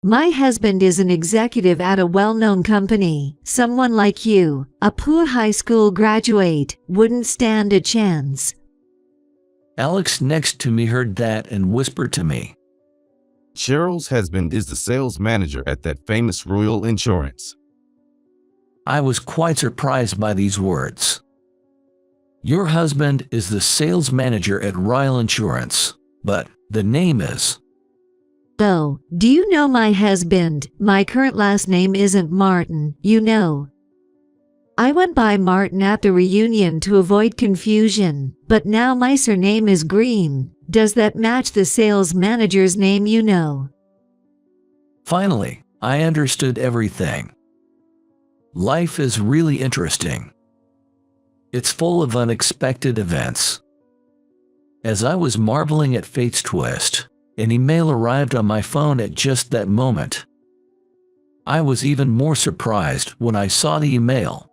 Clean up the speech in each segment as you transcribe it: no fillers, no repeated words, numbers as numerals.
My husband is an executive at a well-known company. Someone like you, a poor high school graduate, wouldn't stand a chance. Alex next to me heard that and whispered to me, Cheryl's husband is the sales manager at that famous Royal Insurance. I was quite surprised by these words. Your husband is the sales manager at Royal Insurance, but the name is... Oh, do you know my husband? My current last name isn't Martin, you know. I went by Martin at the reunion to avoid confusion, but now my surname is Green. Does that match the sales manager's name you know? Finally, I understood everything. Life is really interesting. It's full of unexpected events. As I was marveling at fate's twist, an email arrived on my phone at just that moment. I was even more surprised when I saw the email.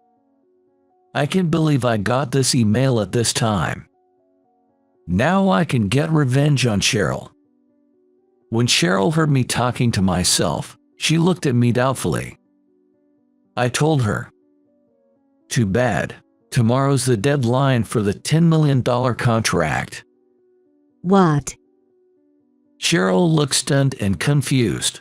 I can't believe I got this email at this time. Now I can get revenge on Cheryl. When Cheryl heard me talking to myself, she looked at me doubtfully. I told her, "Too bad. Tomorrow's the deadline for the $10 million contract." What? Cheryl looked stunned and confused.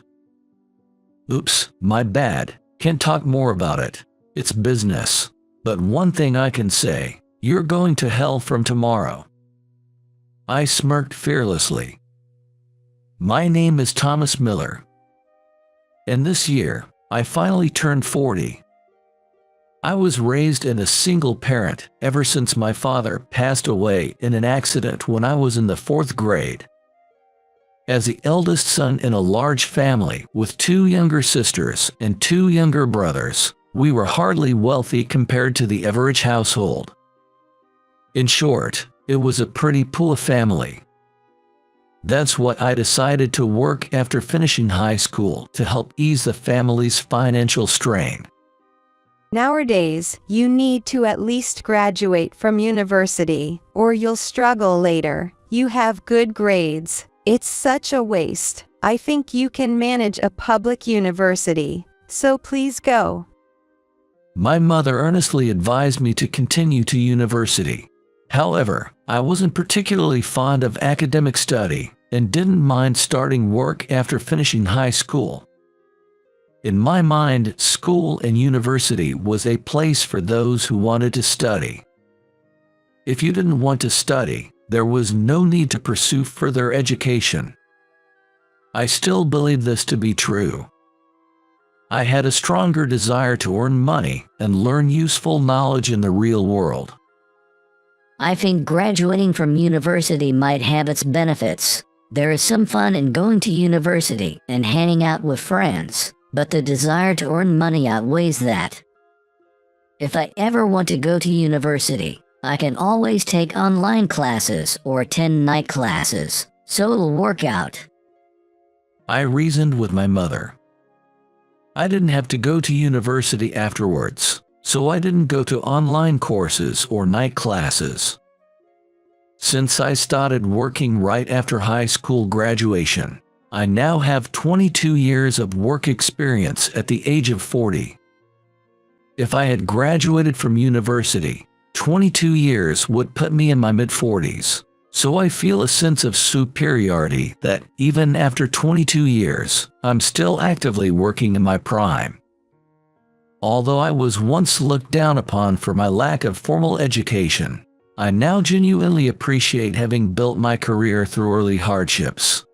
Oops, my bad. Can't talk more about it. It's business. But one thing I can say, you're going to hell from tomorrow. I smirked fearlessly. My name is Thomas Miller. And this year, I finally turned 40. I was raised in a single parent ever since my father passed away in an accident when I was in the 4th grade. As the eldest son in a large family with 2 younger sisters and 2 younger brothers, we were hardly wealthy compared to the average household. In short, it was a pretty poor family. That's why I decided to work after finishing high school to help ease the family's financial strain. Nowadays, you need to at least graduate from university, or you'll struggle later. You have good grades. It's such a waste. I think you can manage a public university, so please go. My mother earnestly advised me to continue to university. However, I wasn't particularly fond of academic study and didn't mind starting work after finishing high school. In my mind, school and university was a place for those who wanted to study. If you didn't want to study, there was no need to pursue further education. I still believe this to be true. I had a stronger desire to earn money and learn useful knowledge in the real world. I think graduating from university might have its benefits. There is some fun in going to university and hanging out with friends, but the desire to earn money outweighs that. If I ever want to go to university, I can always take online classes or attend night classes, so it'll work out. I reasoned with my mother. I didn't have to go to university afterwards, so I didn't go to online courses or night classes. Since I started working right after high school graduation, I now have 22 years of work experience at the age of 40. If I had graduated from university, 22 years would put me in my mid-40s, so I feel a sense of superiority that even after 22 years, I'm still actively working in my prime. Although I was once looked down upon for my lack of formal education, I now genuinely appreciate having built my career through early hardships.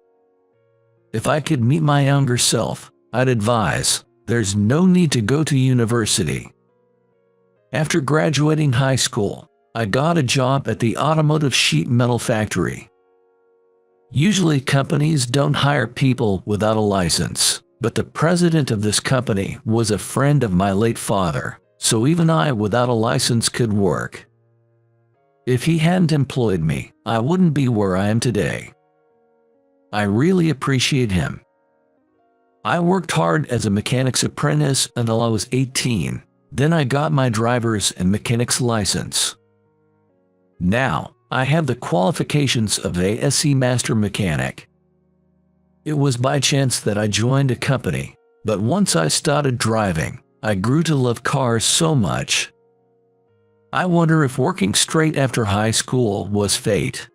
If I could meet my younger self, I'd advise, there's no need to go to university. After graduating high school, I got a job at the automotive sheet metal factory. Usually companies don't hire people without a license, but the president of this company was a friend of my late father, so even I without a license could work. If he hadn't employed me, I wouldn't be where I am today. I really appreciate him. I worked hard as a mechanic's apprentice until I was 18. Then I got my driver's and mechanic's license. Now, I have the qualifications of a SE Master Mechanic. It was by chance that I joined a company, but once I started driving, I grew to love cars so much. I wonder if working straight after high school was fate.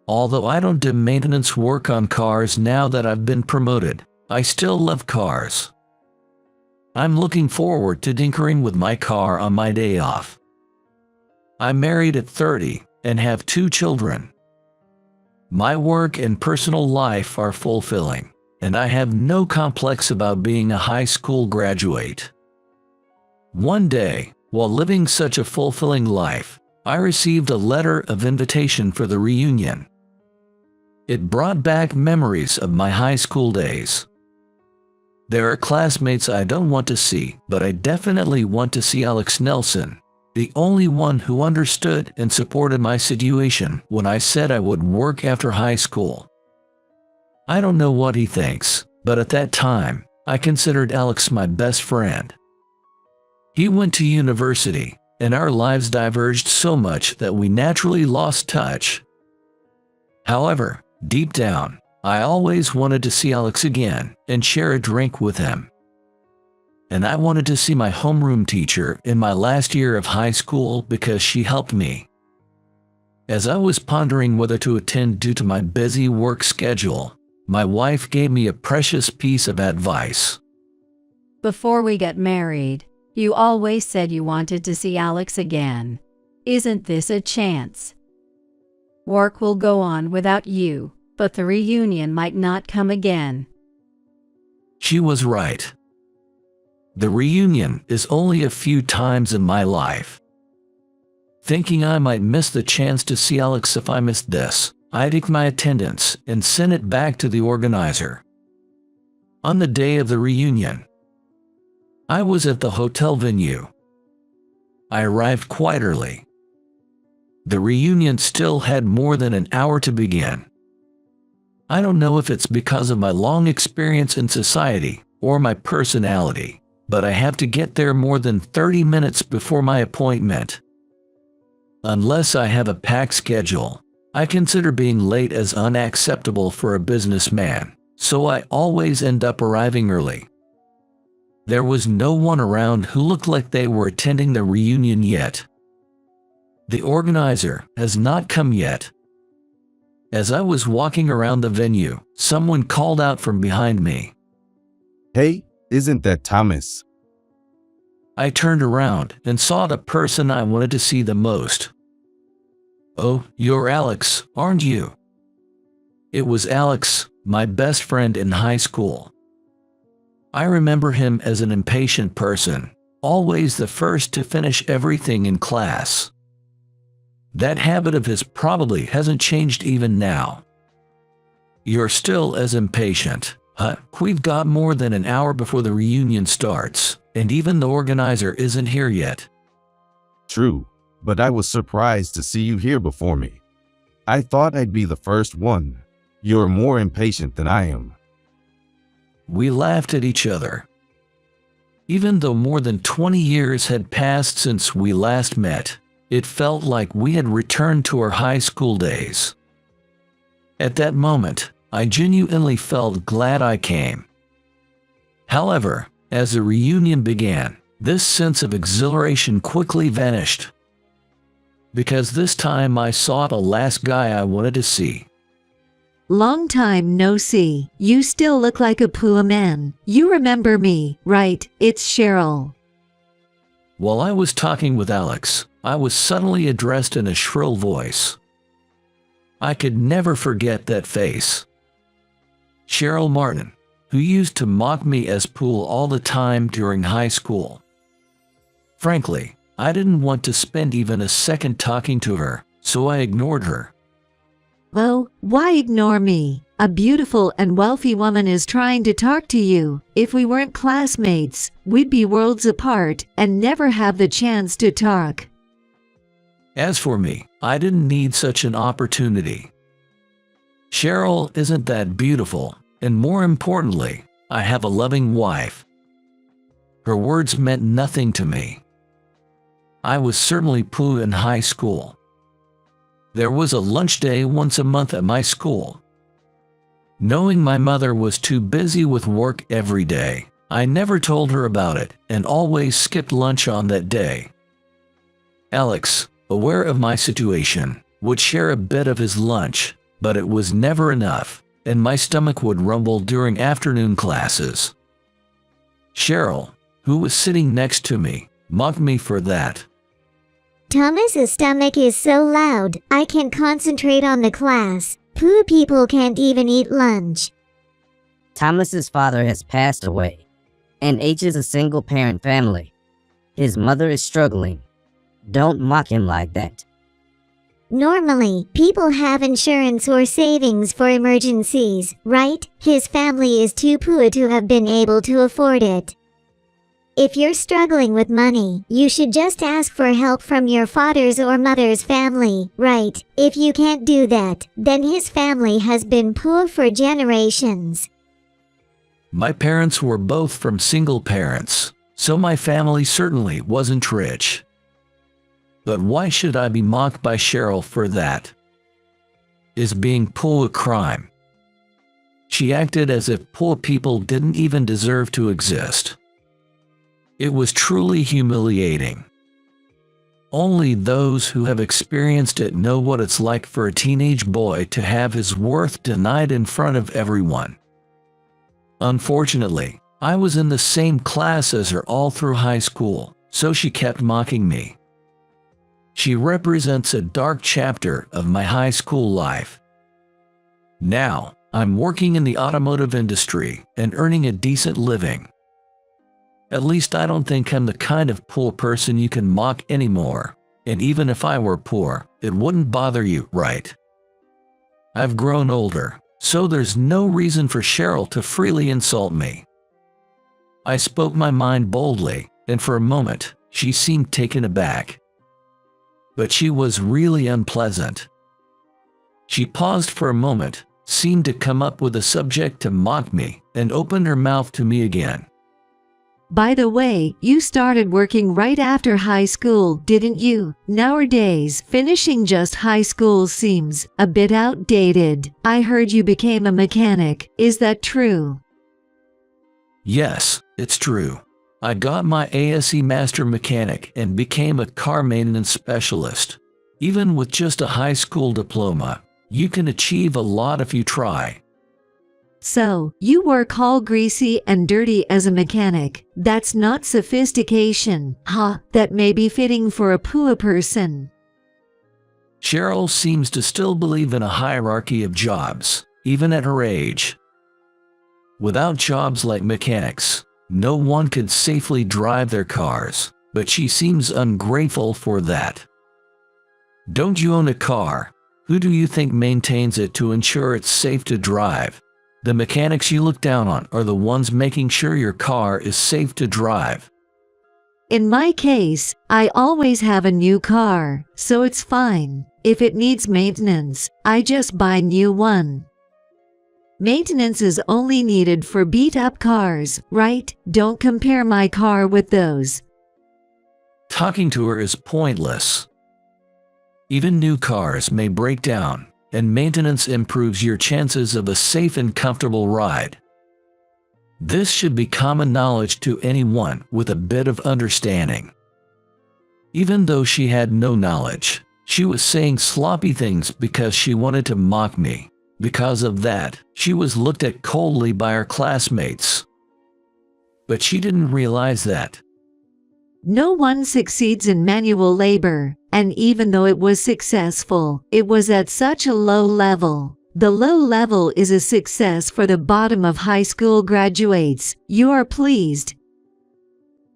Although I don't do maintenance work on cars now that I've been promoted, I still love cars. I'm looking forward to tinkering with my car on my day off. I'm married at 30 and have 2 children. My work and personal life are fulfilling, and I have no complex about being a high school graduate. One day, while living such a fulfilling life, I received a letter of invitation for the reunion. It brought back memories of my high school days. There are classmates I don't want to see, but I definitely want to see Alex Nelson, the only one who understood and supported my situation when I said I would work after high school. I don't know what he thinks, but at that time, I considered Alex my best friend. He went to university, and our lives diverged so much that we naturally lost touch. However, deep down, I always wanted to see Alex again and share a drink with him. And I wanted to see my homeroom teacher in my last year of high school because she helped me. As I was pondering whether to attend due to my busy work schedule, my wife gave me a precious piece of advice. Before we get married, you always said you wanted to see Alex again. Isn't this a chance? Work will go on without you, but the reunion might not come again. She was right. The reunion is only a few times in my life. Thinking I might miss the chance to see Alex if I missed this, I took my attendance and sent it back to the organizer. On the day of the reunion, I was at the hotel venue. I arrived quite early. The reunion still had more than an hour to begin. I don't know if it's because of my long experience in society or my personality, but I have to get there more than 30 minutes before my appointment. Unless I have a packed schedule, I consider being late as unacceptable for a businessman, so I always end up arriving early. There was no one around who looked like they were attending the reunion yet. The organizer has not come yet. As I was walking around the venue, someone called out from behind me. Hey, isn't that Thomas? I turned around and saw the person I wanted to see the most. Oh, you're Alex, aren't you? It was Alex, my best friend in high school. I remember him as an impatient person, always the first to finish everything in class. That habit of his probably hasn't changed even now. You're still as impatient, huh? We've got more than an hour before the reunion starts, and even the organizer isn't here yet. True, but I was surprised to see you here before me. I thought I'd be the first one. You're more impatient than I am. We laughed at each other. Even though more than 20 years had passed since we last met, it felt like we had returned to our high school days. At that moment, I genuinely felt glad I came. However, as the reunion began, this sense of exhilaration quickly vanished. Because this time I saw the last guy I wanted to see. Long time no see. You still look like a poor man. You remember me, right? It's Cheryl. While I was talking with Alex, I was suddenly addressed in a shrill voice. I could never forget that face. Cheryl Martin, who used to mock me as Pool all the time during high school. Frankly, I didn't want to spend even a second talking to her, so I ignored her. Oh, why ignore me? A beautiful and wealthy woman is trying to talk to you. If we weren't classmates, we'd be worlds apart and never have the chance to talk. As for me, I didn't need such an opportunity. Cheryl isn't that beautiful, and more importantly, I have a loving wife. Her words meant nothing to me. I was certainly poo in high school. There was a lunch day once a month at my school. Knowing my mother was too busy with work every day, I never told her about it and always skipped lunch on that day. Alex, aware of my situation, would share a bit of his lunch, but it was never enough, and my stomach would rumble during afternoon classes. Cheryl, who was sitting next to me, mocked me for that. Thomas's stomach is so loud, I can't concentrate on the class. Poor people can't even eat lunch. Thomas's father has passed away, and H is a single-parent family. His mother is struggling. Don't mock him like that. Normally, people have insurance or savings for emergencies, right? His family is too poor to have been able to afford it. If you're struggling with money, you should just ask for help from your father's or mother's family, right? If you can't do that, then his family has been poor for generations. My parents were both from single parents, so my family certainly wasn't rich. But why should I be mocked by Cheryl for that? Is being poor a crime? She acted as if poor people didn't even deserve to exist. It was truly humiliating. Only those who have experienced it know what it's like for a teenage boy to have his worth denied in front of everyone. Unfortunately, I was in the same class as her all through high school, so she kept mocking me. She represents a dark chapter of my high school life. Now, I'm working in the automotive industry and earning a decent living. At least I don't think I'm the kind of poor person you can mock anymore. And even if I were poor, it wouldn't bother you, right? I've grown older, so there's no reason for Cheryl to freely insult me. I spoke my mind boldly, and for a moment, she seemed taken aback. But she was really unpleasant. She paused for a moment, seemed to come up with a subject to mock me, and opened her mouth to me again. By the way, you started working right after high school, didn't you? Nowadays, finishing just high school seems a bit outdated. I heard you became a mechanic. Is that true? Yes, it's true. I got my ASE Master Mechanic and became a car maintenance specialist. Even with just a high school diploma, you can achieve a lot if you try. So, you work all greasy and dirty as a mechanic. That's not sophistication, huh? That may be fitting for a poor person. Cheryl seems to still believe in a hierarchy of jobs, even at her age. Without jobs like mechanics, no one could safely drive their cars, but she seems ungrateful for that. Don't you own a car? Who do you think maintains it to ensure it's safe to drive? The mechanics you look down on are the ones making sure your car is safe to drive. In my case, I always have a new car, so it's fine. If it needs maintenance, I just buy a new one. Maintenance is only needed for beat-up cars, right? Don't compare my car with those. Talking to her is pointless. Even new cars may break down, and maintenance improves your chances of a safe and comfortable ride. This should be common knowledge to anyone with a bit of understanding. Even though she had no knowledge, she was saying sloppy things because she wanted to mock me. Because of that, she was looked at coldly by her classmates. But she didn't realize that. No one succeeds in manual labor, and even though it was successful, it was at such a low level. The low level is a success for the bottom of high school graduates. You are pleased.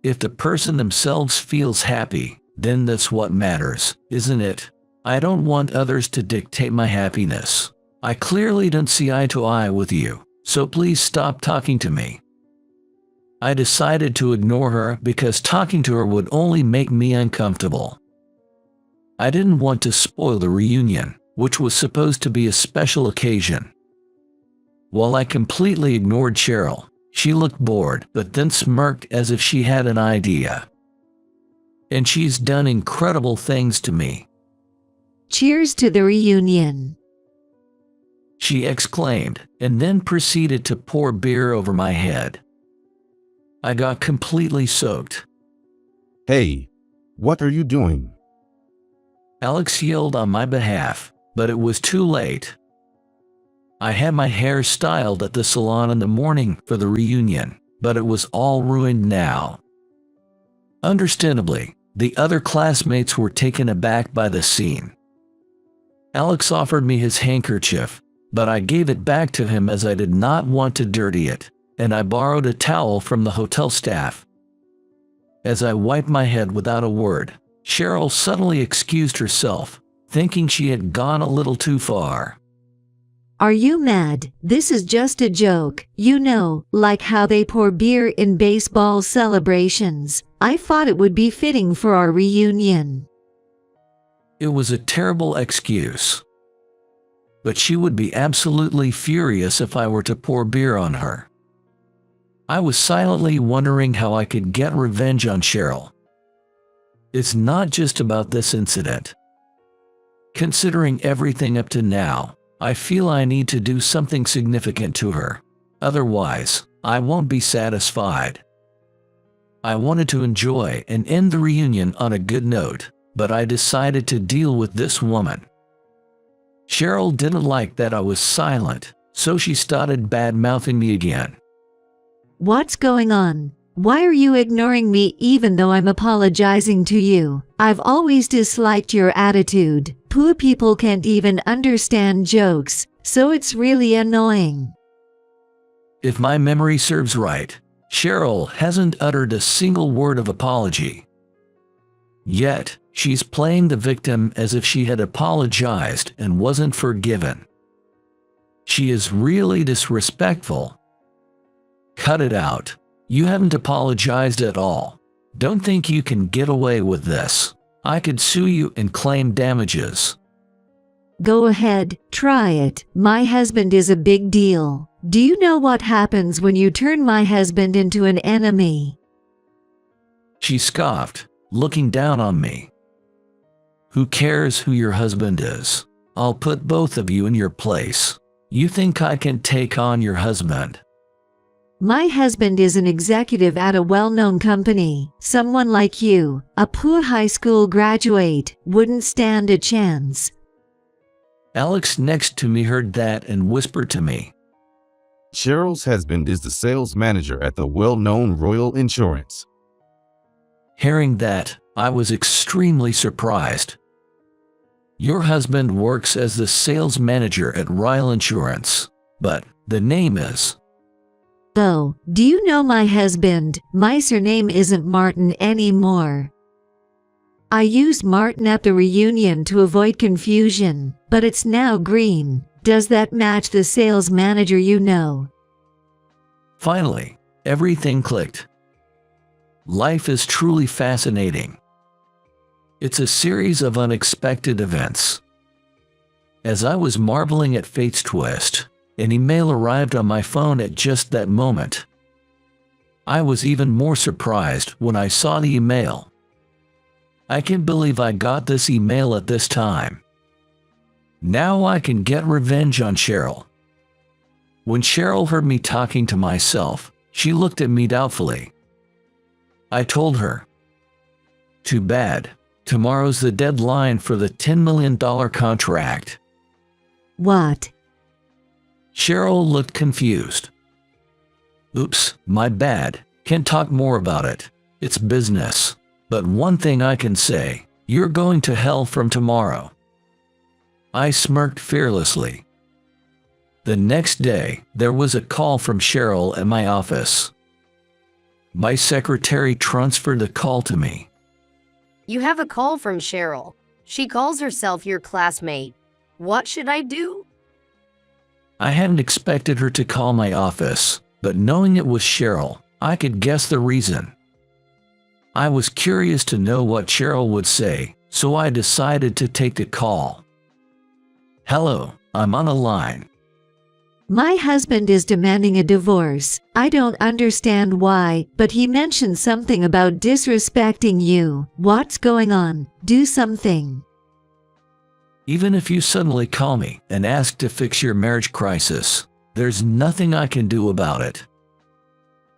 If the person themselves feels happy, then that's what matters, isn't it? I don't want others to dictate my happiness. I clearly don't see eye to eye with you, so please stop talking to me. I decided to ignore her because talking to her would only make me uncomfortable. I didn't want to spoil the reunion, which was supposed to be a special occasion. While I completely ignored Cheryl, she looked bored but then smirked as if she had an idea. And she's done incredible things to me. Cheers to the reunion. she exclaimed, and then proceeded to pour beer over my head. I got completely soaked. Hey, what are you doing? Alex yelled on my behalf, but it was too late. I had my hair styled at the salon in the morning for the reunion, but it was all ruined now. Understandably, the other classmates were taken aback by the scene. Alex offered me his handkerchief, but I gave it back to him as I did not want to dirty it, and I borrowed a towel from the hotel staff. As I wiped my head without a word, Cheryl suddenly excused herself, thinking she had gone a little too far. Are you mad? This is just a joke, you know, like how they pour beer in baseball celebrations. I thought it would be fitting for our reunion. It was a terrible excuse. But she would be absolutely furious if I were to pour beer on her. I was silently wondering how I could get revenge on Cheryl. It's not just about this incident. Considering everything up to now, I feel I need to do something significant to her. Otherwise, I won't be satisfied. I wanted to enjoy and end the reunion on a good note, but I decided to deal with this woman. Cheryl didn't like that I was silent, so she started bad-mouthing me again. What's going on? Why are you ignoring me even though I'm apologizing to you? I've always disliked your attitude. Poor people can't even understand jokes, so it's really annoying. If my memory serves right, Cheryl hasn't uttered a single word of apology. Yet, she's playing the victim as if she had apologized and wasn't forgiven. She is really disrespectful. Cut it out. You haven't apologized at all. Don't think you can get away with this. I could sue you and claim damages. Go ahead, try it. My husband is a big deal. Do you know what happens when you turn my husband into an enemy? She scoffed, looking down on me. Who cares who your husband is? I'll put both of you in your place. You think I can take on your husband? My husband is an executive at a well-known company. Someone like you, a poor high school graduate, wouldn't stand a chance. Alex next to me heard that and whispered to me. Cheryl's husband is the sales manager at the well-known Royal Insurance. Hearing that, I was extremely surprised. Your husband works as the sales manager at Royal Insurance, but the name is... Oh, do you know my husband? My surname isn't Martin anymore. I used Martin at the reunion to avoid confusion, but it's now Green. Does that match the sales manager you know? Finally, everything clicked. Life is truly fascinating. It's a series of unexpected events. As I was marveling at fate's twist, an email arrived on my phone at just that moment. I was even more surprised when I saw the email. I can't believe I got this email at this time. Now I can get revenge on Cheryl. When Cheryl heard me talking to myself, she looked at me doubtfully. I told her, "Too bad. Tomorrow's the deadline for the $10 million contract." What? Cheryl looked confused. Oops, my bad. Can't talk more about it. It's business. But one thing I can say, you're going to hell from tomorrow. I smirked fearlessly. The next day, there was a call from Cheryl at my office. My secretary transferred the call to me. You have a call from Cheryl. She calls herself your classmate. What should I do? I hadn't expected her to call my office, but knowing it was Cheryl, I could guess the reason. I was curious to know what Cheryl would say, so I decided to take the call. Hello, I'm on a line. My husband is demanding a divorce. I don't understand why, but he mentioned something about disrespecting you. What's going on? Do something. Even if you suddenly call me and ask to fix your marriage crisis, there's nothing I can do about it.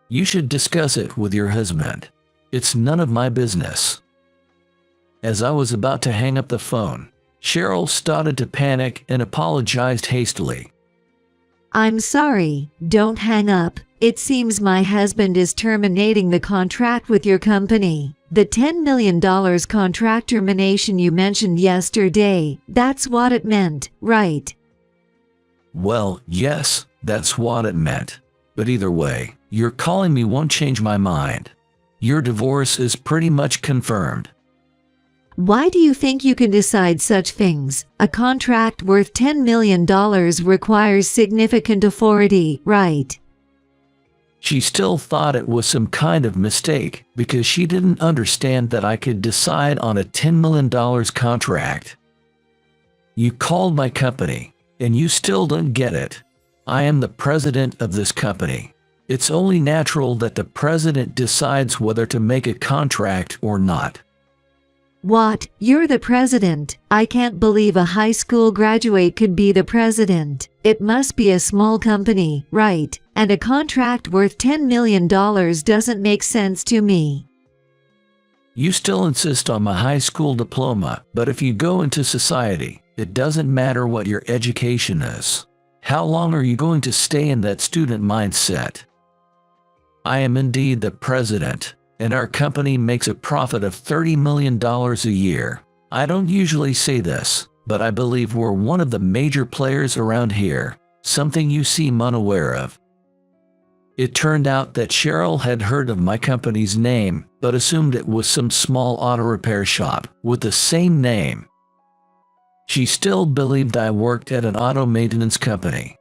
You should discuss it with your husband. It's none of my business." As I was about to hang up the phone, Cheryl started to panic and apologized hastily. "I'm sorry, don't hang up. It seems my husband is terminating the contract with your company. The $10 million contract termination you mentioned yesterday, that's what it meant, right?" Well, yes, that's what it meant. But either way, your calling me won't change my mind. Your divorce is pretty much confirmed. "Why do you think you can decide such things? A contract worth $10 million requires significant authority, right?" She still thought it was some kind of mistake because she didn't understand that I could decide on a $10 million contract. You called my company, and you still don't get it. I am the president of this company. It's only natural that the president decides whether to make a contract or not. "What? You're the president? I can't believe a high school graduate could be the president. It must be a small company, right? And a contract worth $10 million doesn't make sense to me." You still insist on my high school diploma, but if you go into society, it doesn't matter what your education is. How long are you going to stay in that student mindset? I am indeed the president, and our company makes a profit of $30 million a year. I don't usually say this, but I believe we're one of the major players around here, something you seem unaware of. It turned out that Cheryl had heard of my company's name, but assumed it was some small auto repair shop with the same name. She still believed I worked at an auto maintenance company.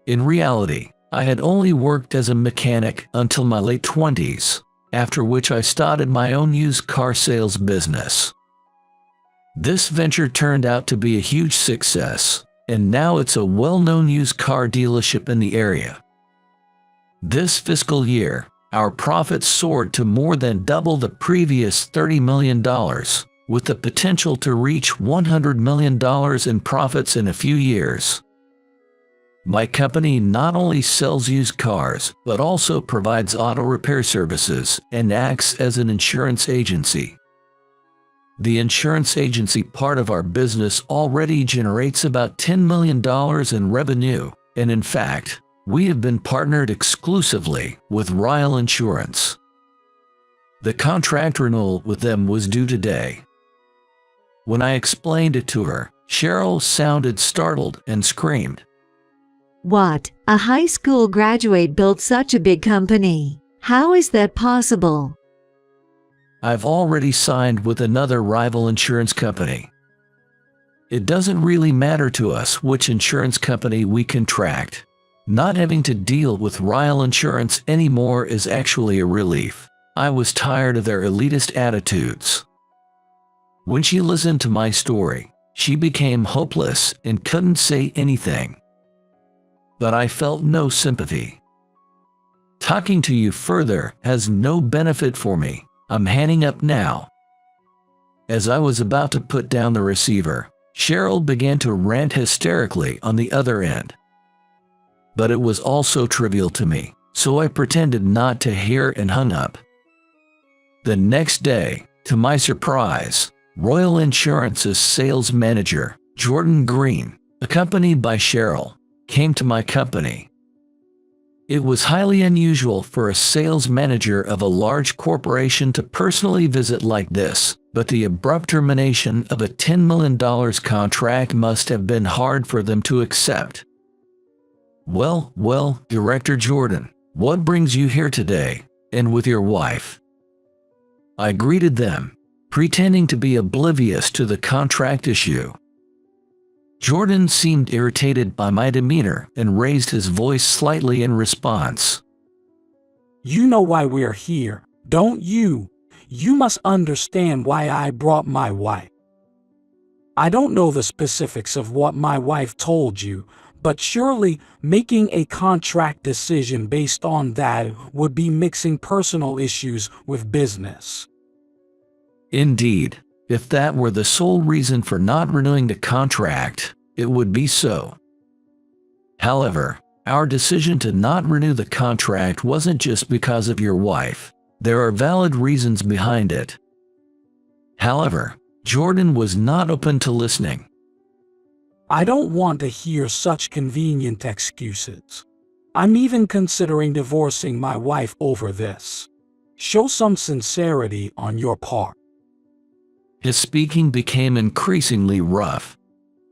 In reality, I had only worked as a mechanic until my late 20s, after which I started my own used car sales business. This venture turned out to be a huge success, and now it's a well-known used car dealership in the area. This fiscal year, our profits soared to more than double the previous $30 million, with the potential to reach $100 million in profits in a few years. My company not only sells used cars, but also provides auto repair services and acts as an insurance agency. The insurance agency part of our business already generates about $10 million in revenue, and in fact, we have been partnered exclusively with Royal Insurance. The contract renewal with them was due today. When I explained it to her, Cheryl sounded startled and screamed, "What? A high school graduate built such a big company? How is that possible?" "I've already signed with another rival insurance company. It doesn't really matter to us which insurance company we contract. Not having to deal with Royal Insurance anymore is actually a relief. I was tired of their elitist attitudes." When she listened to my story, she became hopeless and couldn't say anything. But I felt no sympathy. Talking to you further has no benefit for me. I'm hanging up now. As I was about to put down the receiver, Cheryl began to rant hysterically on the other end. But it was also trivial to me, so I pretended not to hear and hung up. The next day, to my surprise, Royal Insurance's sales manager, Jordan Green, accompanied by Cheryl, came to my company. It was highly unusual for a sales manager of a large corporation to personally visit like this, but the abrupt termination of a $10 million contract must have been hard for them to accept. Well, Director Jordan, what brings you here today, and with your wife?" I greeted them, pretending to be oblivious to the contract issue. Jordan seemed irritated by my demeanor and raised his voice slightly in response. "You know why we're here, don't you? You must understand why I brought my wife. I don't know the specifics of what my wife told you, but surely making a contract decision based on that would be mixing personal issues with business." Indeed, If that were the sole reason for not renewing the contract, it would be so. However, our decision to not renew the contract wasn't just because of your wife. There are valid reasons behind it. However, Jordan was not open to listening. I don't want to hear such convenient excuses. I'm even considering divorcing my wife over this. Show some sincerity on your part. His speaking became increasingly rough.